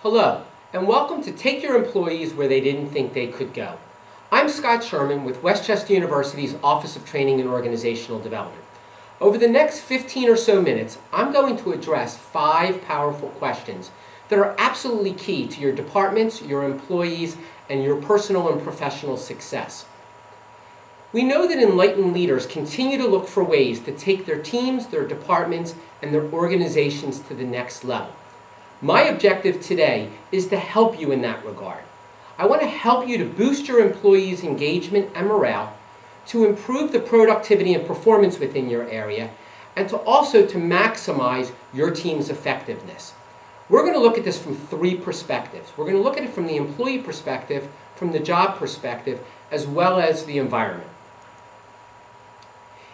Hello, and welcome to Take Your Employees Where They Didn't Think They Could Go. I'm Scott Sherman with Westchester University's Office of Training and Organizational Development. Over the next 15 or so minutes, I'm going to address 5 powerful questions that are absolutely key to your departments, your employees, and your personal and professional success. We know that enlightened leaders continue to look for ways to take their teams, their departments, and their organizations to the next level. My objective today is to help you in that regard. I want to help you to boost your employees' engagement and morale, to improve the productivity and performance within your area, and to maximize your team's effectiveness. We're going to look at this from 3 perspectives. We're going to look at it from the employee perspective, from the job perspective, as well as the environment.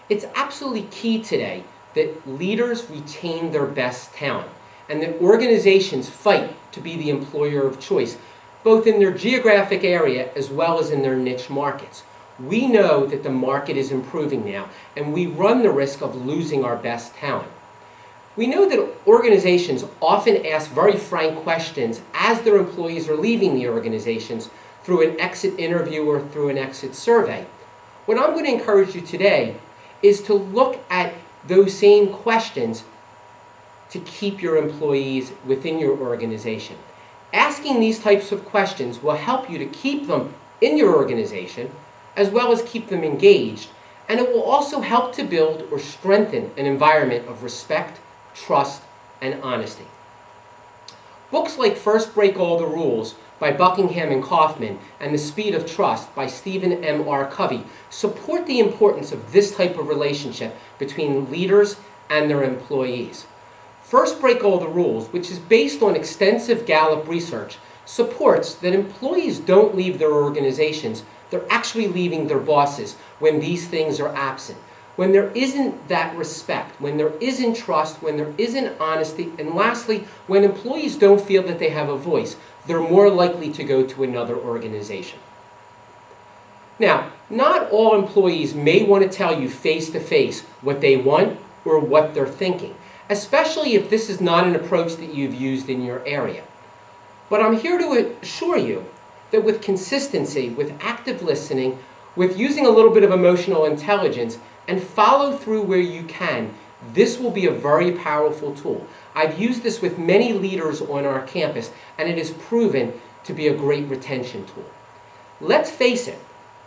It's absolutely key today that leaders retain their best talent, and that organizations fight to be the employer of choice, both in their geographic area as well as in their niche markets. We know that the market is improving now, and we run the risk of losing our best talent. We know that organizations often ask very frank questions as their employees are leaving the organizations through an exit interview or through an exit survey. What I'm going to encourage you today is to look at those same questions to keep your employees within your organization. Asking these types of questions will help you to keep them in your organization as well as keep them engaged, and it will also help to build or strengthen an environment of respect, trust, and honesty. Books like First Break All the Rules by Buckingham and Kaufman and The Speed of Trust by Stephen M. R. Covey support the importance of this type of relationship between leaders and their employees. First Break All the Rules, which is based on extensive Gallup research, supports that employees don't leave their organizations, they're actually leaving their bosses when these things are absent. When there isn't that respect, when there isn't trust, when there isn't honesty, and lastly, when employees don't feel that they have a voice, they're more likely to go to another organization. Now, not all employees may want to tell you face-to-face what they want or what they're thinking, especially if this is not an approach that you've used in your area. But I'm here to assure you that with consistency, with active listening, with using a little bit of emotional intelligence, and follow through where you can, this will be a very powerful tool. I've used this with many leaders on our campus, and it has proven to be a great retention tool. Let's face it,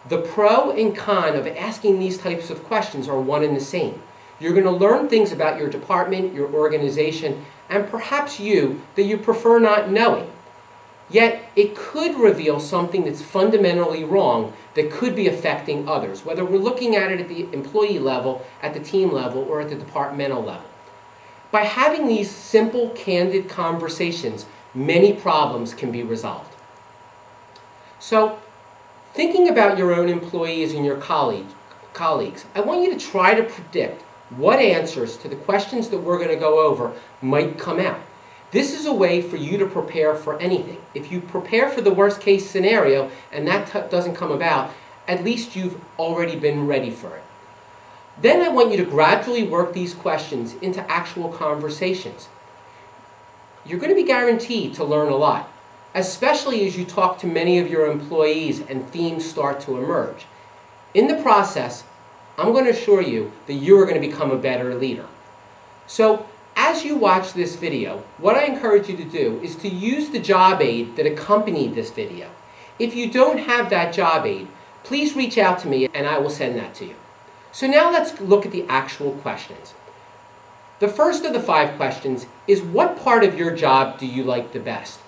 the pro and con of asking these types of questions are one and the same. You're going to learn things about your department, your organization, and perhaps you that you prefer not knowing. Yet, it could reveal something that's fundamentally wrong that could be affecting others, whether we're looking at it at the employee level, at the team level, or at the departmental level. By having these simple, candid conversations, many problems can be resolved. So, thinking about your own employees and your colleagues, I want you to try to predict what answers to the questions that we're going to go over might come out. This is a way for you to prepare for anything. If you prepare for the worst case scenario and that doesn't come about, at least you've already been ready for it. Then I want you to gradually work these questions into actual conversations. You're going to be guaranteed to learn a lot, especially as you talk to many of your employees and themes start to emerge. In the process, I'm going to assure you that you are going to become a better leader. So, as you watch this video, what I encourage you to do is to use the job aid that accompanied this video. If you don't have that job aid, please reach out to me and I will send that to you. So now let's look at the actual questions. The first of the 5 questions is, what part of your job do you like the best?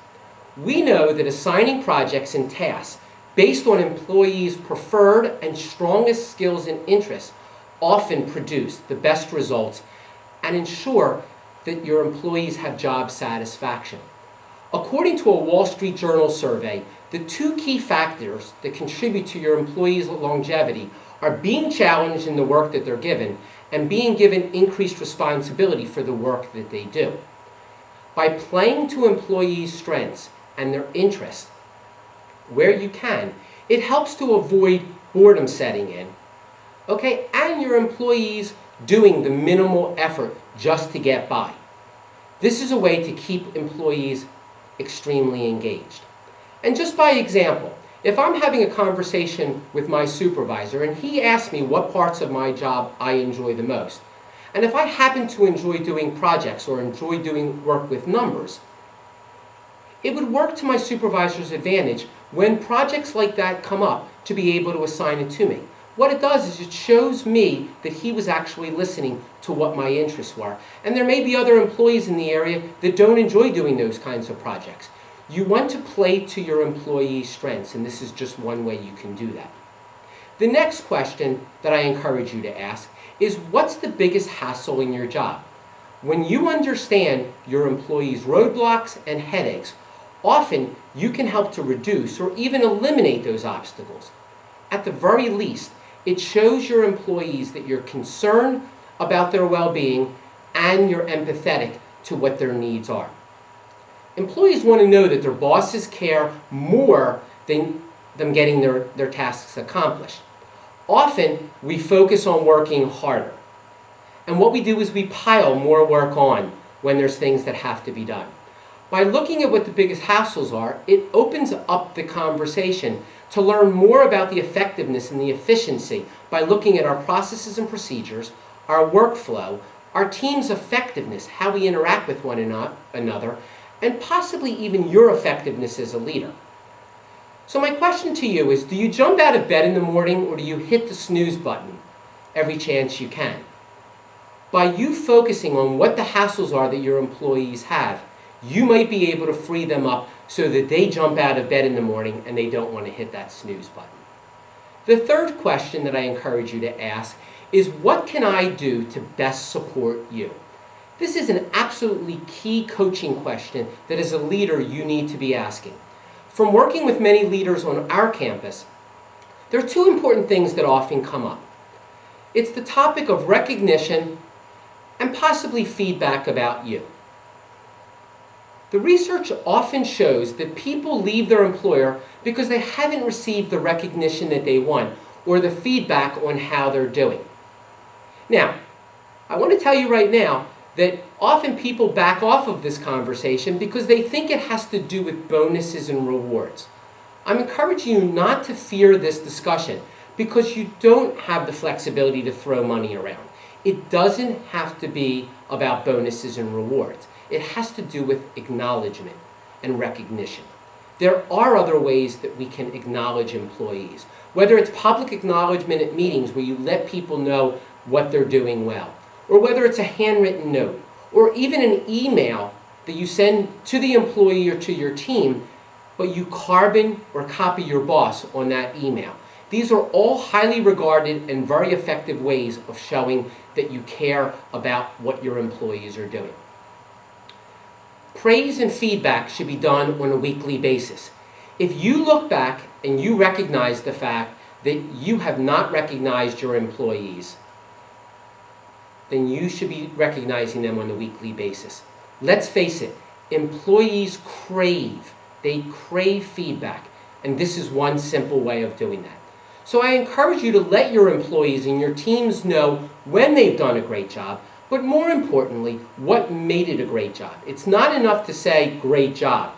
We know that assigning projects and tasks based on employees' preferred and strongest skills and interests often produce the best results and ensure that your employees have job satisfaction. According to a Wall Street Journal survey, the 2 key factors that contribute to your employees' longevity are being challenged in the work that they're given and being given increased responsibility for the work that they do. By playing to employees' strengths and their interests where you can, it helps to avoid boredom setting in, and your employees doing the minimal effort just to get by. This is a way to keep employees extremely engaged. And just by example, if I'm having a conversation with my supervisor and he asks me what parts of my job I enjoy the most, and if I happen to enjoy doing projects or enjoy doing work with numbers, it would work to my supervisor's advantage when projects like that come up to be able to assign it to me. What it does is it shows me that he was actually listening to what my interests were. And there may be other employees in the area that don't enjoy doing those kinds of projects. You want to play to your employees' strengths, and this is just one way you can do that. The next question that I encourage you to ask is, what's the biggest hassle in your job? When you understand your employees' roadblocks and headaches, often you can help to reduce or even eliminate those obstacles. At the very least, it shows your employees that you're concerned about their well-being and you're empathetic to what their needs are. Employees want to know that their bosses care more than them getting their tasks accomplished. Often, we focus on working harder. And what we do is we pile more work on when there's things that have to be done. By looking at what the biggest hassles are, it opens up the conversation to learn more about the effectiveness and the efficiency by looking at our processes and procedures, our workflow, our team's effectiveness, how we interact with one another, and possibly even your effectiveness as a leader. So my question to you is, do you jump out of bed in the morning or do you hit the snooze button every chance you can? By you focusing on what the hassles are that your employees have, you might be able to free them up so that they jump out of bed in the morning and they don't want to hit that snooze button. The third question that I encourage you to ask is, what can I do to best support you? This is an absolutely key coaching question that as a leader you need to be asking. From working with many leaders on our campus, there are two important things that often come up. It's the topic of recognition and possibly feedback about you. The research often shows that people leave their employer because they haven't received the recognition that they want or the feedback on how they're doing. Now, I want to tell you right now that often people back off of this conversation because they think it has to do with bonuses and rewards. I'm encouraging you not to fear this discussion because you don't have the flexibility to throw money around. It doesn't have to be about bonuses and rewards. It has to do with acknowledgement and recognition. There are other ways that we can acknowledge employees, whether it's public acknowledgement at meetings where you let people know what they're doing well, or whether it's a handwritten note, or even an email that you send to the employee or to your team, but you carbon or copy your boss on that email. These are all highly regarded and very effective ways of showing that you care about what your employees are doing. Praise and feedback should be done on a weekly basis. If you look back and you recognize the fact that you have not recognized your employees, then you should be recognizing them on a weekly basis. Let's face it, employees crave feedback, and this is one simple way of doing that. So I encourage you to let your employees and your teams know when they've done a great job, but more importantly, what made it a great job. It's not enough to say, great job.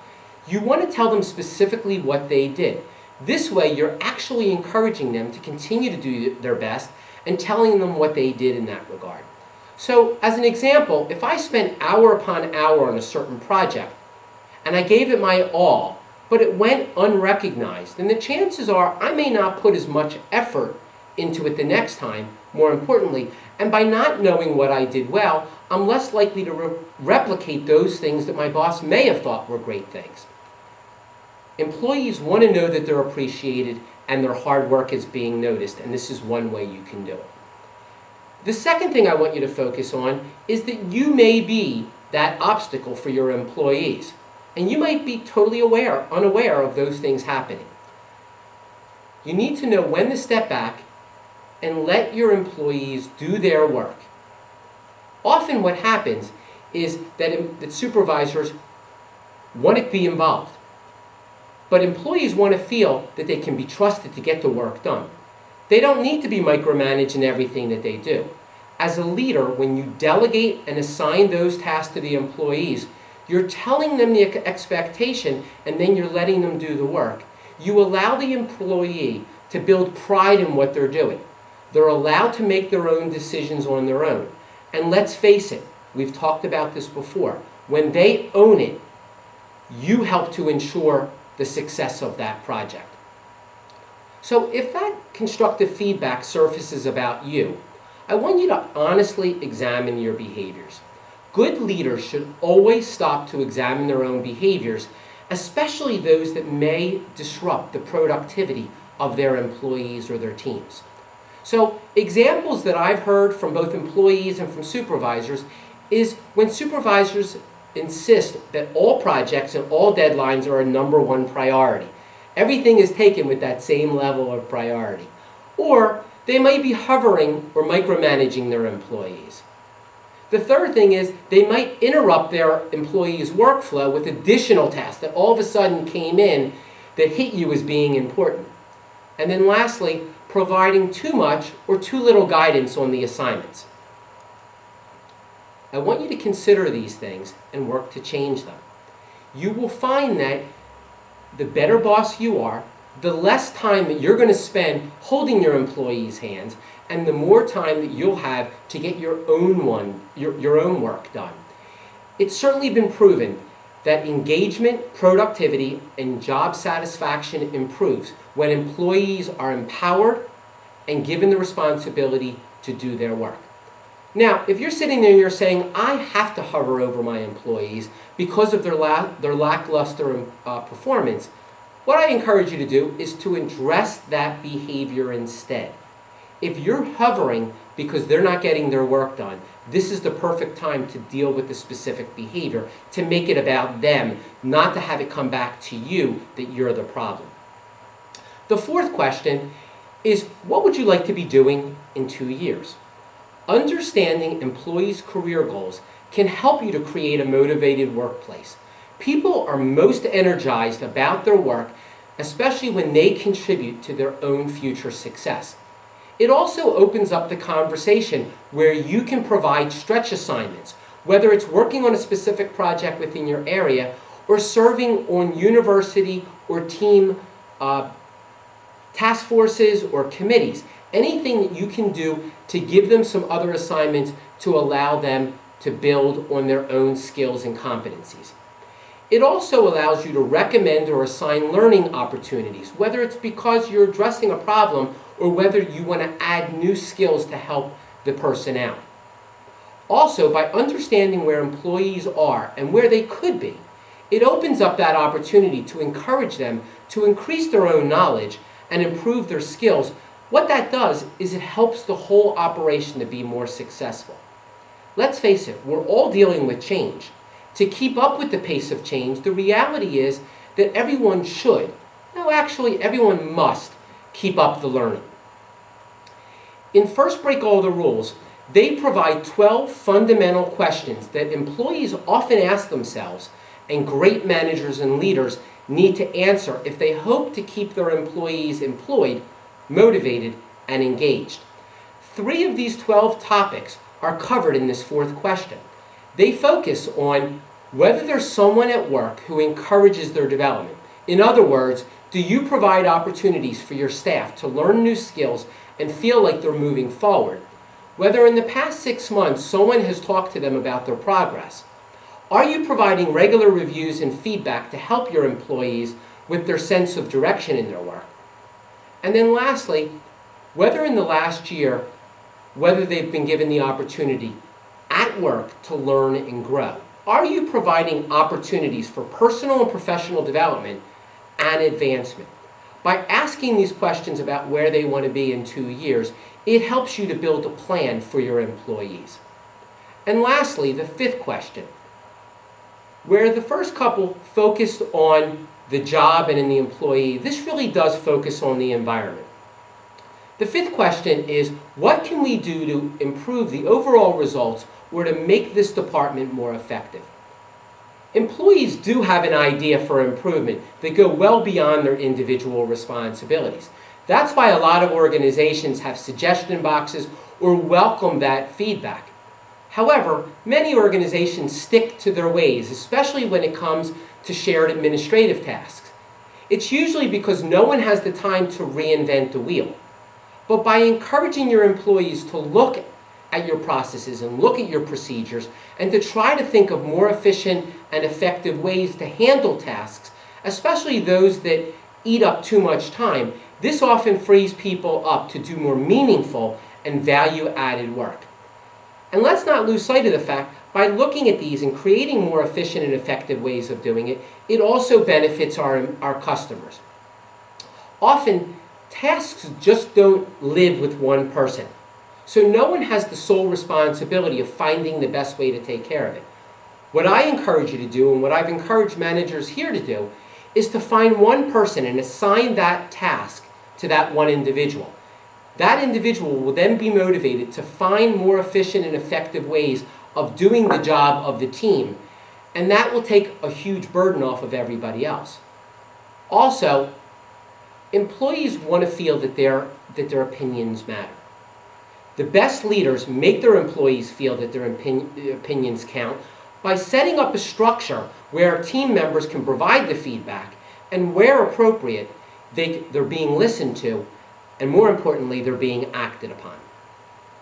You want to tell them specifically what they did. This way, you're actually encouraging them to continue to do their best and telling them what they did in that regard. So, as an example, if I spent hour upon hour on a certain project, and I gave it my all, but it went unrecognized, then the chances are I may not put as much effort into it the next time, more importantly, and by not knowing what I did well, I'm less likely to replicate those things that my boss may have thought were great things. Employees want to know that they're appreciated and their hard work is being noticed, and this is one way you can do it. The second thing I want you to focus on is that you may be that obstacle for your employees, and you might be totally unaware of those things happening. You need to know when to step back and let your employees do their work. Often what happens is that supervisors want to be involved, but employees want to feel that they can be trusted to get the work done. They don't need to be micromanaged in everything that they do. As a leader, when you delegate and assign those tasks to the employees, You're telling them the expectation, and then you're letting them do the work. You allow the employee to build pride in what they're doing. They're allowed to make their own decisions on their own. And let's face it, we've talked about this before. When they own it, you help to ensure the success of that project. So if that constructive feedback surfaces about you, I want you to honestly examine your behaviors. Good leaders should always stop to examine their own behaviors, especially those that may disrupt the productivity of their employees or their teams. So examples that I've heard from both employees and from supervisors is when supervisors insist that all projects and all deadlines are a number one priority. Everything is taken with that same level of priority. Or they might be hovering or micromanaging their employees. The third thing is they might interrupt their employees' workflow with additional tasks that all of a sudden came in that hit you as being important. And then lastly, providing too much or too little guidance on the assignments. I want you to consider these things and work to change them. You will find that the better boss you are, the less time that you're going to spend holding your employees' hands, and the more time that you'll have to get your own work done. It's certainly been proven that engagement, productivity, and job satisfaction improves when employees are empowered and given the responsibility to do their work. Now, if you're sitting there and you're saying, I have to hover over my employees because of their lackluster performance, what I encourage you to do is to address that behavior instead. If you're hovering because they're not getting their work done, this is the perfect time to deal with the specific behavior, to make it about them, not to have it come back to you that you're the problem. The fourth question is, what would you like to be doing in 2 years? Understanding employees' career goals can help you to create a motivated workplace. People are most energized about their work, especially when they contribute to their own future success. It also opens up the conversation where you can provide stretch assignments, whether it's working on a specific project within your area or serving on university or team task forces or committees. Anything that you can do to give them some other assignments to allow them to build on their own skills and competencies. It also allows you to recommend or assign learning opportunities, whether it's because you're addressing a problem or whether you want to add new skills to help the person out. Also, by understanding where employees are and where they could be, it opens up that opportunity to encourage them to increase their own knowledge and improve their skills. What that does is it helps the whole operation to be more successful. Let's face it, we're all dealing with change. To keep up with the pace of change, the reality is that everyone should, no, actually everyone must, keep up the learning. In First Break All the Rules, they provide 12 fundamental questions that employees often ask themselves and great managers and leaders need to answer if they hope to keep their employees employed, motivated, and engaged. 3 of these 12 topics are covered in this fourth question. They focus on whether there's someone at work who encourages their development. In other words, do you provide opportunities for your staff to learn new skills and feel like they're moving forward? Whether in the past 6 months someone has talked to them about their progress. Are you providing regular reviews and feedback to help your employees with their sense of direction in their work? And then lastly, whether in the last year, whether they've been given the opportunity at work to learn and grow. Are you providing opportunities for personal and professional development and advancement? By asking these questions about where they want to be in 2 years, it helps you to build a plan for your employees. And lastly, the fifth question, where the first couple focused on the job and in the employee, this really does focus on the environment. The fifth question is, what can we do to improve the overall results or to make this department more effective? Employees do have an idea for improvement that go well beyond their individual responsibilities. That's why a lot of organizations have suggestion boxes or welcome that feedback. However, many organizations stick to their ways, especially when it comes to shared administrative tasks. It's usually because no one has the time to reinvent the wheel. But by encouraging your employees to look at your processes and look at your procedures and to try to think of more efficient and effective ways to handle tasks, especially those that eat up too much time, this often frees people up to do more meaningful and value-added work. And let's not lose sight of the fact, by looking at these and creating more efficient and effective ways of doing it, it also benefits our customers. Often, tasks just don't live with one person. So no one has the sole responsibility of finding the best way to take care of it. What I encourage you to do, and what I've encouraged managers here to do, is to find one person and assign that task to that one individual. That individual will then be motivated to find more efficient and effective ways of doing the job of the team, and that will take a huge burden off of everybody else. Also, employees want to feel that their opinions matter. The best leaders make their employees feel that their opinions count by setting up a structure where team members can provide the feedback, and where appropriate, they're being listened to, and more importantly, they're being acted upon.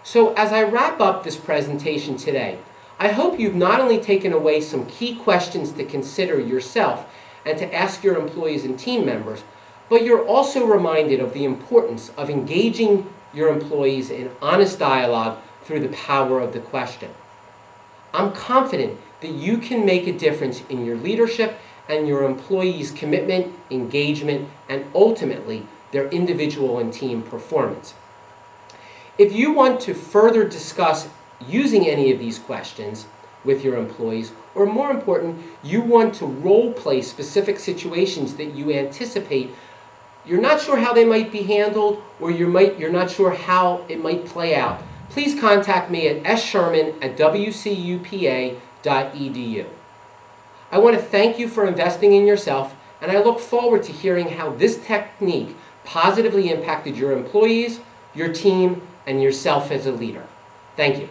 So as I wrap up this presentation today, I hope you've not only taken away some key questions to consider yourself and to ask your employees and team members, but you're also reminded of the importance of engaging your employees in honest dialogue through the power of the question. I'm confident that you can make a difference in your leadership and your employees' commitment, engagement, and ultimately their individual and team performance. If you want to further discuss using any of these questions with your employees, or more important, you want to role play specific situations that you anticipate you're not sure how they might be handled, or you're not sure how it might play out, please contact me at sherman@wcupa.edu. I want to thank you for investing in yourself, and I look forward to hearing how this technique positively impacted your employees, your team, and yourself as a leader. Thank you.